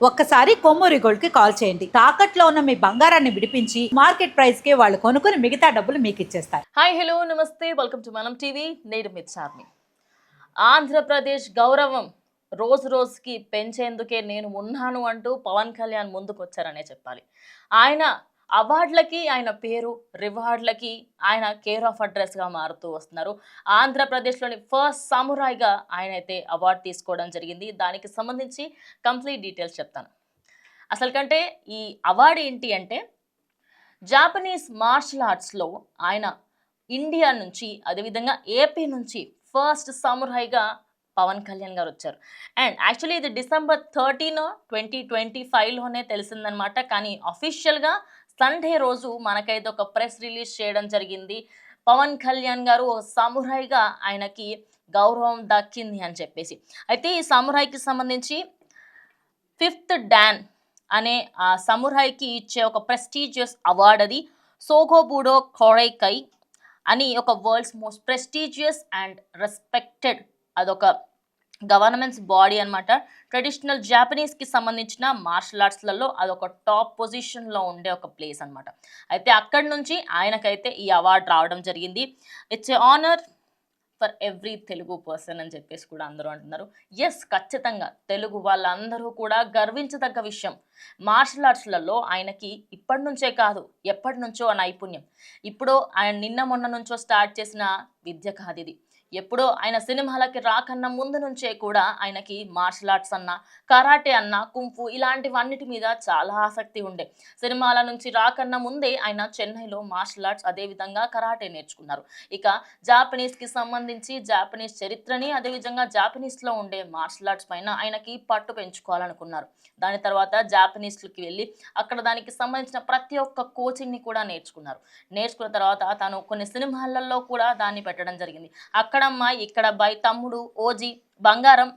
ఒక్కసారి కొమ్మూరి గోల్డ్ కి కాల్ చేయండి. తాకట్లో ఉన్న మీ బంగారాన్ని విడిపించి మార్కెట్ ప్రైస్ కి వాళ్ళు కొనుక్కుని మిగతా డబ్బులు మీకు ఇచ్చేస్తారు. హాయ్ హలో నమస్తే వెల్కమ్ టు మనం టీవీ. నేను మిత్సార్ని. ఆంధ్రప్రదేశ్ గౌరవం రోజు రోజుకి పెంచేందుకే నేను ఉన్నాను అంటూ పవన్ కళ్యాణ్ ముందుకు వచ్చారనే చెప్పాలి. ఆయన అవార్డులకి ఆయన పేరు, రివార్డులకి ఆయన కేర్ ఆఫ్ అడ్రస్గా మారుతూ వస్తున్నారు. ఆంధ్రప్రదేశ్లోని ఫస్ట్ సమురాయ్గా ఆయన అయితే అవార్డు తీసుకోవడం జరిగింది. దానికి సంబంధించి కంప్లీట్ డీటెయిల్స్ చెప్తాను. అసలు కంటే ఈ అవార్డు ఏంటి అంటే జాపనీస్ మార్షల్ ఆర్ట్స్లో ఆయన ఇండియా నుంచి అదేవిధంగా ఏపీ నుంచి ఫస్ట్ సమురాయ్గా పవన్ కళ్యాణ్ గారు వచ్చారు. అండ్ యాక్చువల్లీ ఇది December 13, 2025లోనే తెలిసిందనమాట. కానీ అఫీషియల్గా సండే రోజు మనకైతే ఒక ప్రెస్ రిలీజ్ చేయడం జరిగింది. పవన్ కళ్యాణ్ గారు ఒక సమురాయ్గా ఆయనకి గౌరవం దక్కింది అని చెప్పేసి. అయితే ఈ సమురాయ్కి సంబంధించి 5th Dan అనే ఆ సమురాయ్కి ఇచ్చే ఒక ప్రెస్టీజియస్ అవార్డ్ అది సోగోబుడో కొరైకై అని ఒక world's most prestigious and respected అదొక గవర్నమెంట్స్ బాడీ అనమాట. ట్రెడిషనల్ జాపనీస్కి సంబంధించిన మార్షల్ ఆర్ట్స్లలో అదొక టాప్ పొజిషన్లో ఉండే ఒక ప్లేస్ అనమాట. అయితే అక్కడి నుంచి ఆయనకైతే ఈ అవార్డు రావడం జరిగింది. It's a honour for every Telugu person అని చెప్పేసి కూడా అందరూ అంటున్నారు. ఎస్, ఖచ్చితంగా తెలుగు వాళ్ళందరూ కూడా గర్వించదగ్గ విషయం. మార్షల్ ఆర్ట్స్లలో ఆయనకి ఇప్పటి నుంచే కాదు ఎప్పటి నుంచో నైపుణ్యం. ఇప్పుడు ఆయన నిన్న మొన్న నుంచో స్టార్ట్ చేసిన విద్య కాదు ఇది. ఎప్పుడో ఆయన సినిమాలకి రాకన్నా ముందు నుంచే కూడా ఆయనకి మార్షల్ ఆర్ట్స్ అన్న, కరాటే అన్న, కుంఫు ఇలాంటివన్నిటి మీద చాలా ఆసక్తి ఉండే. సినిమాల నుంచి రాకన్నా ముందే ఆయన చెన్నైలో మార్షల్ ఆర్ట్స్ అదేవిధంగా కరాటే నేర్చుకున్నారు. ఇక జాపనీస్కి సంబంధించి జాపనీస్ చరిత్రని అదేవిధంగా జాపనీస్లో ఉండే మార్షల్ ఆర్ట్స్ పైన ఆయనకి పట్టు పెంచుకోవాలనుకున్నారు. దాని తర్వాత జాపనీస్కి వెళ్ళి అక్కడ దానికి సంబంధించిన ప్రతి ఒక్క కోచింగ్ని కూడా నేర్చుకున్న తర్వాత తను కొన్ని సినిమాలలో కూడా దాన్ని పెట్టడం జరిగింది. అక్కడమ్మ ఇక్కడ బై తమ్ముడు, ఓజీ, బంగారం,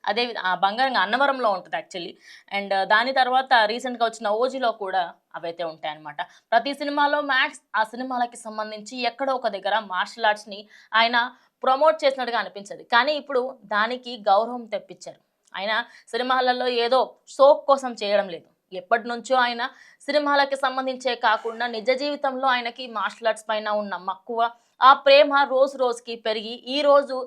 అదే ఆ బంగారం అన్నవరంలో ఉంటుంది యాక్చువల్లీ. అండ్ దాని తర్వాత రీసెంట్గా వచ్చిన ఓజీలో కూడా అవైతే ఉంటాయన్నమాట. ప్రతి సినిమాలో మ్యాక్స్ ఆ సినిమాలకి సంబంధించి ఎక్కడో ఒక దగ్గర మార్షల్ ఆర్ట్స్ని ఆయన ప్రమోట్ చేసినట్టుగా అనిపించదు. కానీ ఇప్పుడు దానికి గౌరవం తెప్పించారు. ఆయన సినిమాలలో ఏదో షోక్ కోసం చేయడం లేదు. ఎప్పటి నుంచో ఆయన సినిమాలకి సంబంధించే కాకుండా నిజ జీవితంలో ఆయనకి మార్షల్ ఆర్ట్స్ పైన ఉన్న మక్కువ, ఆ ప్రేమ రోజు రోజుకి పెరిగి ఈరోజు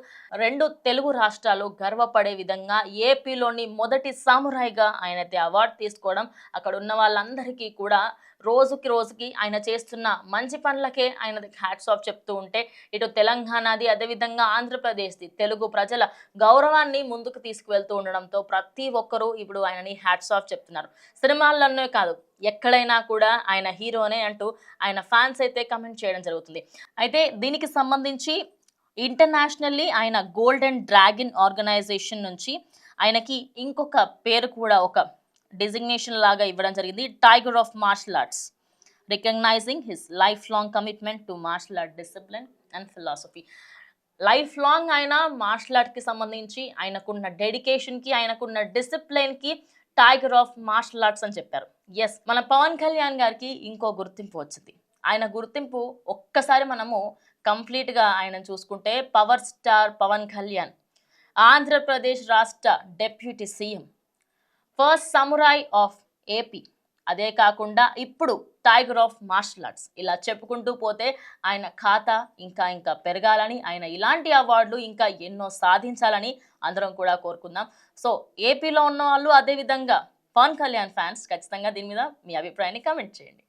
2 తెలుగు రాష్ట్రాలు గర్వపడే విధంగా ఏపీలోని మొదటి సామురాయిగా ఆయనైతే అవార్డు తీసుకోవడం, అక్కడ ఉన్న వాళ్ళందరికీ కూడా రోజుకి రోజుకి ఆయన చేస్తున్న మంచి పనులకే ఆయన హ్యాట్స్ ఆఫ్ చెప్తూ ఉంటే, ఇటు తెలంగాణది అదేవిధంగా ఆంధ్రప్రదేశ్ది తెలుగు ప్రజల గౌరవాన్ని ముందుకు తీసుకువెళ్తూ ఉండడంతో ప్రతి ఒక్కరూ ఇప్పుడు ఆయనని హ్యాట్స్ ఆఫ్ చెప్తున్నారు. సినిమాల్లోనే కాదు ఎక్కడైనా కూడా ఆయన హీరోనే అంటూ ఆయన ఫ్యాన్స్ అయితే కమెంట్ చేయడం జరుగుతుంది. అయితే దీనికి సంబంధించి ఇంటర్నేషనల్లీ ఆయన గోల్డెన్ డ్రాగన్ ఆర్గనైజేషన్ నుంచి ఆయనకి ఇంకొక పేరు కూడా ఒక డిజిగ్నేషన్ లాగా ఇవ్వడం జరిగింది. Tiger of martial arts, recognizing his life long commitment to martial art discipline and philosophy. Life long ఆయన మార్షల్ ఆర్ట్కి సంబంధించి ఆయనకున్న డెడికేషన్కి, ఆయనకున్న డిసిప్లిన్కి టైగర్ ఆఫ్ మార్షల్ ఆర్ట్స్ అని చెప్పారు. ఎస్, మన పవన్ కళ్యాణ్ గారికి ఇంకో గుర్తింపు వచ్చింది. ఆయన గుర్తింపు ఒక్కసారి మనము కంప్లీట్గా ఆయన చూసుకుంటే పవర్ స్టార్ పవన్ కళ్యాణ్, ఆంధ్రప్రదేశ్ రాష్ట్ర deputy CM, first samurai of AP, అదే కాకుండా ఇప్పుడు టైగర్ ఆఫ్ మార్షల్ ఆర్ట్స్, ఇలా చెప్పుకుంటూ పోతే ఆయన ఖాతా ఇంకా ఇంకా పెరగాలని, ఆయన ఇలాంటి అవార్డులు ఇంకా ఎన్నో సాధించాలని అందరం కూడా కోరుకుందాం. సో ఏపీలో ఉన్న వాళ్ళు అదేవిధంగా పవన్ కళ్యాణ్ ఫ్యాన్స్ ఖచ్చితంగా దీని మీద మీ అభిప్రాయాన్ని కామెంట్ చేయండి.